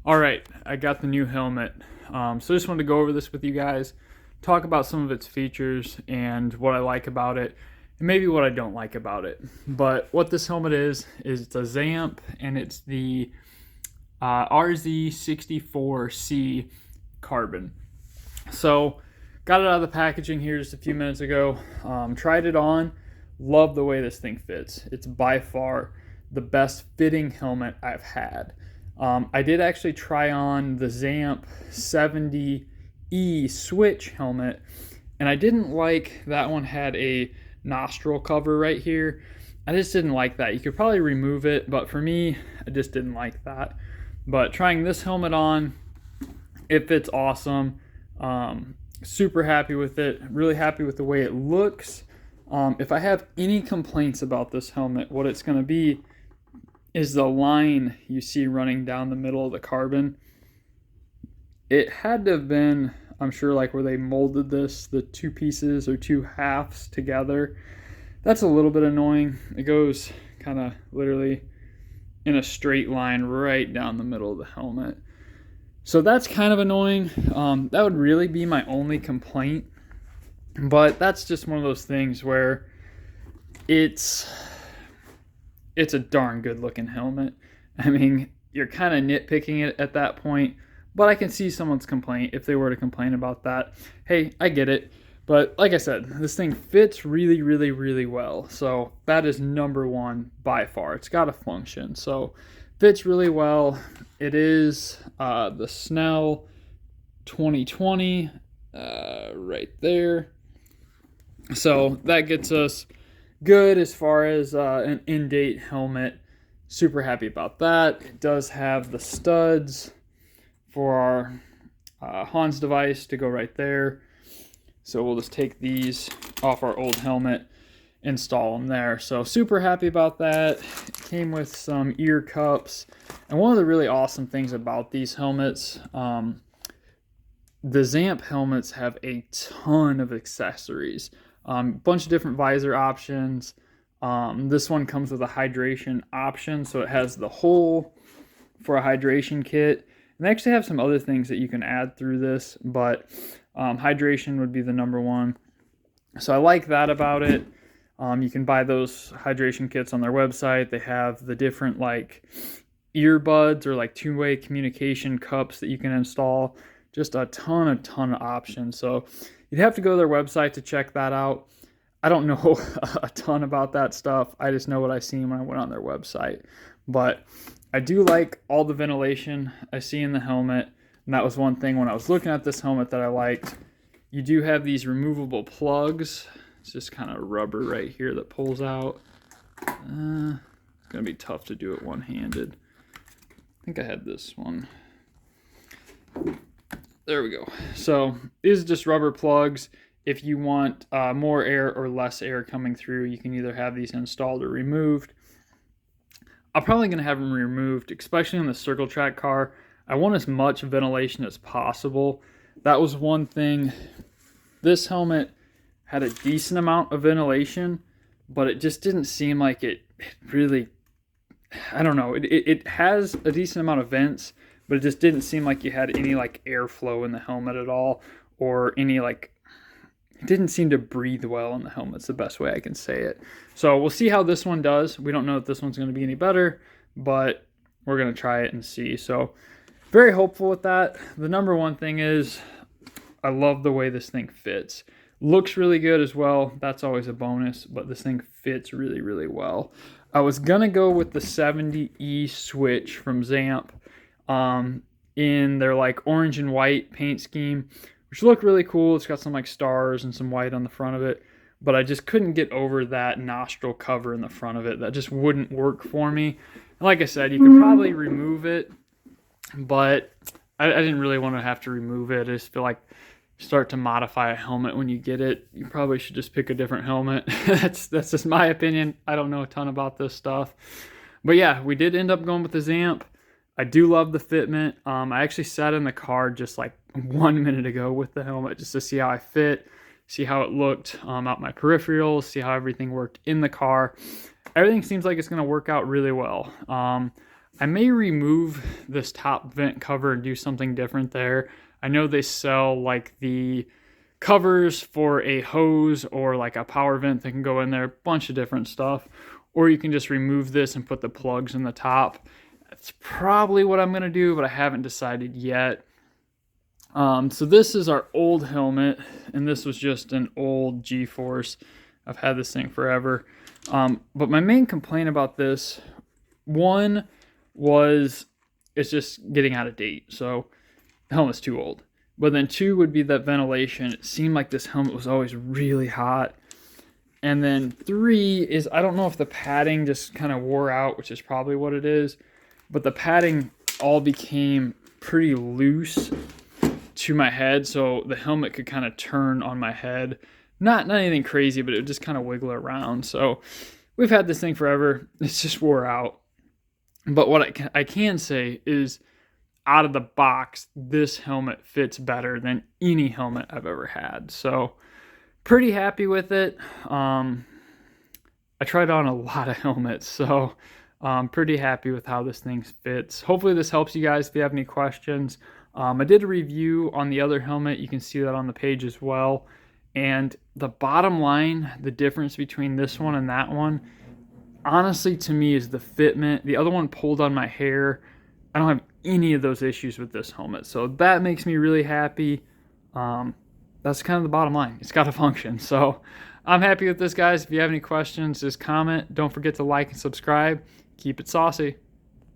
All right, I got the new helmet. So I just wanted to go over this with you guys, talk about some of its features and what I like about it, and maybe what I don't like about it. But what this helmet is it's a Zamp, and it's the RZ64C carbon. So got it out of the packaging here just a few minutes ago. Tried it on. Love the way this thing fits. It's by far the best fitting helmet I've had. I did actually try on the Zamp 70E switch helmet, and I didn't like that one had a nostril cover right here. I just didn't like that. You could probably remove it, but for me, I just didn't like that. But trying this helmet on, it fits awesome. Super happy with it. Really happy with the way it looks. If I have any complaints about this helmet, what it's going to be is the line you see running down the middle of the carbon. It had to have been, I'm sure, like where they molded this, the two pieces or two halves together. That's a little bit annoying. It goes kind of literally in a straight line right down the middle of the helmet. So that's kind of annoying. That would really be my only complaint. But that's just one of those things where it's a darn good looking helmet. I mean, you're kind of nitpicking it at that point, but I can see someone's complaint if they were to complain about that. Hey, I get it. But like I said, this thing fits really, really, really well. So that is number one by far. It's got a function. So fits really well. It is the Snell 2020 right there. So that gets us good as far as an in-date helmet. Super happy about that. It does have the studs for our Hans device to go right there. So we'll just take these off our old helmet, install them there. So super happy about that. It came with some ear cups. And one of the really awesome things about these helmets, the Zamp helmets have a ton of accessories. Bunch of different visor options. This one comes with a hydration option, so it has the hole for a hydration kit. And they actually have some other things that you can add through this, but hydration would be the number one. So I like that about it. You can buy those hydration kits on their website. They have the different like earbuds or like two-way communication cups that you can install. Just a ton of options. So you'd have to go to their website to check that out. I don't know a ton about that stuff. I just know what I seen when I went on their website. But I do like all the ventilation I see in the helmet. And that was one thing when I was looking at this helmet that I liked. You do have these removable plugs. It's just kind of rubber right here that pulls out. It's going to be tough to do it one-handed. I think I had this one. There we go. So these are just rubber plugs. If you want more air or less air coming through, you can either have these installed or removed. I'm probably going to have them removed, especially in the Circle Track car. I want as much ventilation as possible. That was one thing. This helmet had a decent amount of ventilation, but it just didn't seem like it really, I don't know. It has a decent amount of vents, but it just didn't seem like you had any like airflow in the helmet at all, or any like, it didn't seem to breathe well in the helmet. It's the best way I can say it. So we'll see how this one does. We don't know if this one's going to be any better, but we're going to try it and see. So very hopeful with that. The number one thing is I love the way this thing fits. Looks really good as well. That's always a bonus, but this thing fits really, really well. I was going to go with the 70E switch from Zamp in their like orange and white paint scheme, which look really cool. It's got some like stars and some white on the front of it, but I just couldn't get over that nostril cover in the front of it. That just wouldn't work for me. And like I said, you could probably remove it, but I didn't really want to have to remove it. I just feel like start to modify a helmet when you get it, you probably should just pick a different helmet. That's just my opinion. I don't know a ton about this stuff. But yeah, we did end up going with the Zamp. I do love the fitment. I actually sat in the car just like 1 minute ago with the helmet just to see how I fit, see how it looked out my peripherals, see how everything worked in the car. Everything seems like it's going to work out really well. I may remove this top vent cover and do something different there. I know they sell like the covers for a hose or like a power vent that can go in there, a bunch of different stuff. Or you can just remove this and put the plugs in the top. That's probably what I'm gonna do, but I haven't decided yet. So this is our old helmet, and this was just an old G-Force. I've had this thing forever. But my main complaint about this, one was it's just getting out of date. So the helmet's too old. But then two would be that ventilation. It seemed like this helmet was always really hot. And then three is, I don't know if the padding just kind of wore out, which is probably what it is. But the padding all became pretty loose to my head, so the helmet could kind of turn on my head. Not anything crazy, but it would just kind of wiggle around. So we've had this thing forever. It's just wore out. But what I can say is, out of the box, this helmet fits better than any helmet I've ever had. So pretty happy with it. I tried on a lot of helmets, so I'm pretty happy with how this thing fits. Hopefully this helps you guys if you have any questions. I did a review on the other helmet. You can see that on the page as well. And the bottom line, the difference between this one and that one, honestly to me is the fitment. The other one pulled on my hair. I don't have any of those issues with this helmet. So that makes me really happy. That's kind of the bottom line. It's got to function. So I'm happy with this, guys. If you have any questions, just comment. Don't forget to like and subscribe. Keep it saucy.